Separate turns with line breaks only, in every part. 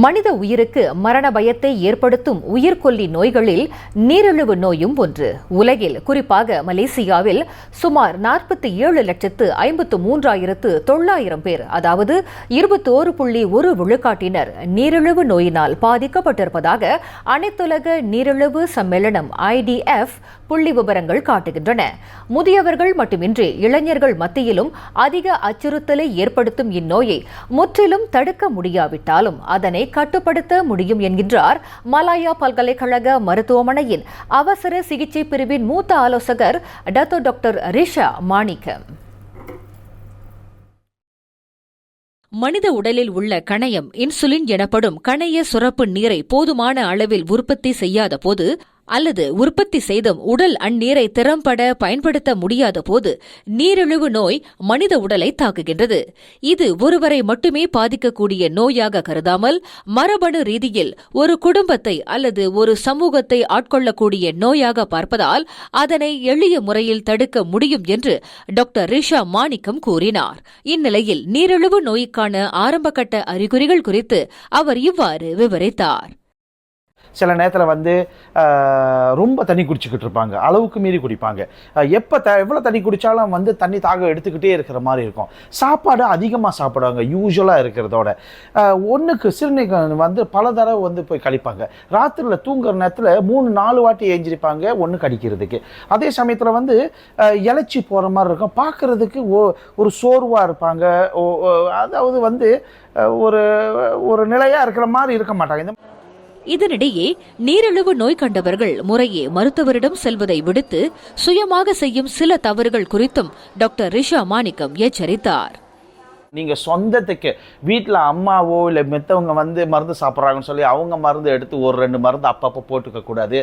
மனித உயிருக்கு மரண பயத்தை ஏற்படுத்தும் உயிர்கொல்லி நோய்களில் நீரிழிவு நோயும் ஒன்று. உலகில் குறிப்பாக மலேசியாவில் சுமார் 47,53,900 பேர், அதாவது 21.1% நீரிழிவு நோயினால் பாதிக்கப்பட்டிருப்பதாக அனைத்துலக நீரிழிவு சம்மேளனம் IDF புள்ளி விவரங்கள் காட்டுகின்றன. முதியவர்கள் மட்டுமின்றி இளைஞர்கள் மத்தியிலும் அதிக அச்சுறுத்தலை ஏற்படுத்தும் இந்நோயை முற்றிலும் தடுக்க முடியாவிட்டாலும் அதனை கட்டுப்படுத்த முடியும் என்கின்றார் மலாயா பல்கலைக்கழக மருத்துவமனையின் அவசர சிகிச்சை பிரிவின் மூத்த ஆலோசகர் டாக்டர் ரிஷா மாணிக்கம்.
மனித உடலில் உள்ள கணையம் இன்சுலின் எனப்படும் கணைய சுரப்பு நீரை போதுமான அளவில் உற்பத்தி செய்யாத போது அல்லது உற்பத்தி செய்தும் உடல் அந்நீரை திறம்பட பயன்படுத்த முடியாத போது நீரிழிவு நோய் மனித உடலை தாக்குகின்றது. இது ஒருவரை மட்டுமே பாதிக்கக்கூடிய நோயாக கருதாமல் மரபணு ரீதியில் ஒரு குடும்பத்தை அல்லது ஒரு சமூகத்தை ஆட்கொள்ளக்கூடிய நோயாக பார்ப்பதால் அதனை எளிய முறையில் தடுக்க முடியும் என்று டாக்டர் ரிஷா மாணிக்கம் கூறினார். இந்நிலையில் நீரிழிவு நோய்க்கான ஆரம்பகட்ட அறிகுறிகள் குறித்து அவர் இவ்வாறு விவரித்தார்.
சில நேரத்தில் ரொம்ப தண்ணி குடிச்சிக்கிட்டு இருப்பாங்க, அளவுக்கு மீறி குடிப்பாங்க. எவ்வளோ தண்ணி குடித்தாலும் தண்ணி தாகம் எடுத்துக்கிட்டே இருக்கிற மாதிரி இருக்கும். சாப்பாடு அதிகமாக சாப்பிடுவாங்க யூஸ்வலாக இருக்கிறதோட. ஒன்றுக்கு சிறுநீர் பல தடவை போய் கழிப்பாங்க. ராத்திரியில் தூங்குற நேரத்தில் 3-4 வாட்டி ஏஞ்சிருப்பாங்க ஒன்று கடிக்கிறதுக்கு. அதே சமயத்தில் இலைச்சி போகிற மாதிரி இருக்கும், பார்க்குறதுக்கு ஒரு சோர்வாக இருப்பாங்க. அதாவது ஒரு நிலையாக இருக்கிற மாதிரி இருக்க மாட்டாங்க.
இதனிடையே நீரிழிவு நோய் கண்டவர்கள் முறையே மருத்துவரிடம் செல்வதை விடுத்து சுயமாக செய்யும் சில தவறுகள் குறித்தும் டாக்டர் ரிஷா மாணிக்கம் எச்சரித்தார்.
நீங்கள் சொந்தத்துக்கு வீட்டில் அம்மாவோ இல்லை மெத்தவங்க மருந்து சாப்பிட்றாங்கன்னு சொல்லி அவங்க மருந்து எடுத்து 1-2 மருந்து அப்பப்போ போட்டுக்கக்கூடாது.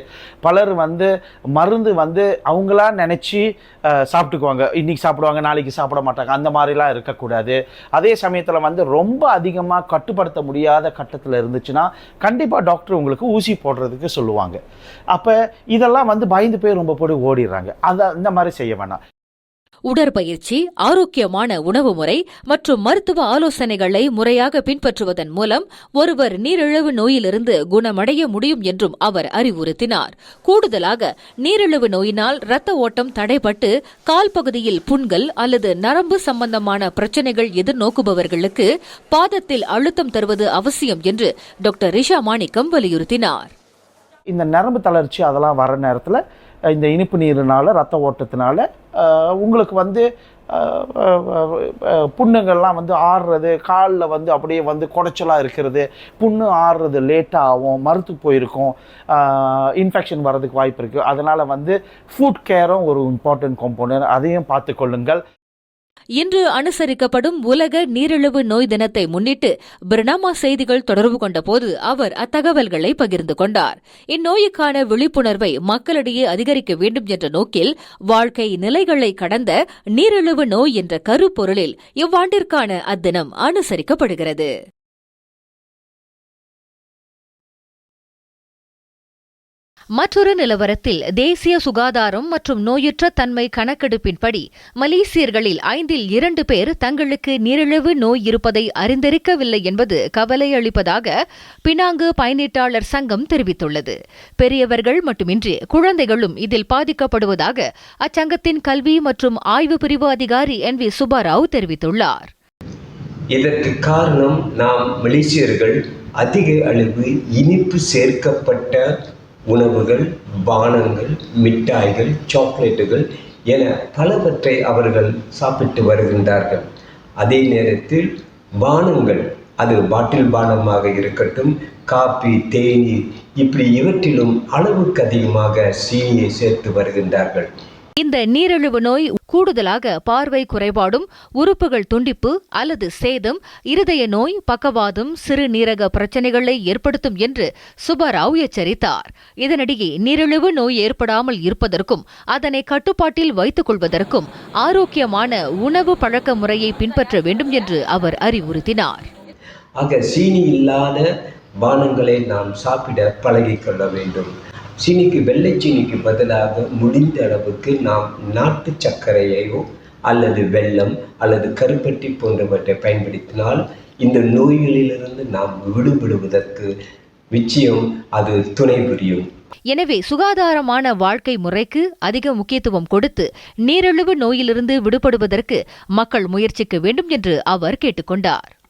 பலர் மருந்து அவங்களா நினச்சி சாப்பிட்டுக்குவாங்க. இன்றைக்கி சாப்பிடுவாங்க, நாளைக்கு சாப்பிட மாட்டாங்க. அந்த மாதிரிலாம் இருக்கக்கூடாது. அதே சமயத்தில் ரொம்ப அதிகமாக கட்டுப்படுத்த முடியாத கட்டத்தில் இருந்துச்சுன்னா கண்டிப்பாக டாக்டர் உங்களுக்கு ஊசி போடுறதுக்கு சொல்லுவாங்க. அப்போ இதெல்லாம் பயந்து போய் ரொம்ப போய் ஓடிடுறாங்க. இந்த மாதிரி செய்ய வேணாம்.
உடற்பயிற்சி, ஆரோக்கியமான உணவு முறை மற்றும் மருத்துவ ஆலோசனைகளை முறையாக பின்பற்றுவதன் மூலம் ஒருவர் நீரிழிவு நோயிலிருந்து குணமடைய முடியும் என்றும் அவர் அறிவுறுத்தினார். கூடுதலாக நீரிழிவு நோயினால் இரத்த ஓட்டம் தடைபட்டு கால் பகுதியில் புண்கள் அல்லது நரம்பு சம்பந்தமான பிரச்சினைகள் எதிர்நோக்குபவர்களுக்கு பாதத்தில் அழுத்தம் தருவது அவசியம் என்று டாக்டர் ரிஷா மாணிக்கம் வலியுறுத்தினார்.
இந்த நரம்பு தளர்ச்சி அதெல்லாம் வர நேரத்தில் இந்த இனிப்பு நீரினால ரத்த ஓட்டத்தினால உங்களுக்கு புண்ணுங்கள்லாம் ஆறுறது, காலில் அப்படியே குடைச்சலாக இருக்கிறது, புண்ணு ஆறுறது லேட்டாக ஆகும், மறுத்து போயிருக்கும், இன்ஃபெக்ஷன் வர்றதுக்கு வாய்ப்பு இருக்குது. அதனால் ஃபுட் கேரும் ஒரு இம்பார்ட்டன்ட் காம்போனன்ட், அதையும் பார்த்து கொள்ளுங்கள்.
இன்று அனுசரிக்கப்படும் உலக நீரிழிவு நோய் தினத்தை முன்னிட்டு பிரணாமா செய்திகள் தொடர்பு கொண்டபோது அவர் அத்தகவல்களை பகிர்ந்து கொண்டார். இந்நோய்க்கான விழிப்புணர்வை மக்களிடையே அதிகரிக்க வேண்டும் என்ற நோக்கில் வாழ்க்கை நிலைகளை கடந்த நீரிழிவு நோய் என்ற கருப்பொருளில் இவ்வாண்டிற்கான அத்தினம் அனுசரிக்கப்படுகிறது. மற்றொரு நிலவரத்தில் தேசிய சுகாதாரம் மற்றும் நோயுற்ற தன்மை கணக்கெடுப்பின்படி மலேசியர்களில் 2 பேர் தங்களுக்கு நீரிழிவு நோய் இருப்பதை அறிந்திருக்கவில்லை என்பது கவலை அளிப்பதாக பினாங்கு பயனீட்டாளர் சங்கம் தெரிவித்துள்ளது. பெரியவர்கள் மட்டுமின்றி குழந்தைகளும் இதில் பாதிக்கப்படுவதாக அச்சங்கத்தின் கல்வி மற்றும் ஆய்வு பிரிவு அதிகாரி NV சுப்பாராவ் தெரிவித்துள்ளார்.
இதற்கு காரணம் நாம் மலேசியர்கள் அதிக அளவு இனிப்பு சேர்க்கப்பட்ட உணவுகள், பானங்கள், மிட்டாய்கள், சாக்லேட்டுகள் என பலவற்றை அவர்கள் சாப்பிட்டு வருகின்றார்கள். அதே நேரத்தில் பானங்கள், அது பாட்டில் பானமாக இருக்கட்டும், காபி, தேநீர், இப்படி இவற்றிலும் அளவுக்கு அதிகமாக சீனியை சேர்த்து வருகின்றார்கள்.
இந்த நீரிழிவு நோய் கூடுதலாக பார்வை குறைபாடும், உறுப்புகள் துண்டிப்பு அல்லது சேதம், இருதய நோய், பக்கவாதம், சிறுநீரக பிரச்சினைகளை ஏற்படுத்தும் என்று சுப்பாராவ் எச்சரித்தார். இதனிடையே நீரிழிவு நோய் ஏற்படாமல் இருப்பதற்கும் அதனை கட்டுப்பாட்டில் வைத்துக் கொள்வதற்கும் ஆரோக்கியமான உணவு பழக்க முறையை பின்பற்ற வேண்டும் என்று அவர் அறிவுறுத்தினார்.
ஆக சீனி இல்லாத பானங்களை நாம் சாப்பிட பழகிக்கொள்ள வேண்டும். சீனிக்கு, வெள்ளை சீனிக்கு பதிலாக முடிந்த அளவுக்கு நாம் நாட்டு சர்க்கரையையோ அல்லது வெல்லம் அல்லது கருப்பட்டி போன்றவற்றை பயன்படுத்தினால் இந்த நோய்களிலிருந்து நாம் விடுபடுவதற்கு நிச்சயம் அது துணை புரியும்.
எனவே சுகாதாரமான வாழ்க்கை முறைக்கு அதிக முக்கியத்துவம் கொடுத்து நீரிழிவு நோயிலிருந்து விடுபடுவதற்கு மக்கள் முயற்சிக்க வேண்டும் என்று அவர் கேட்டுக்கொண்டார்.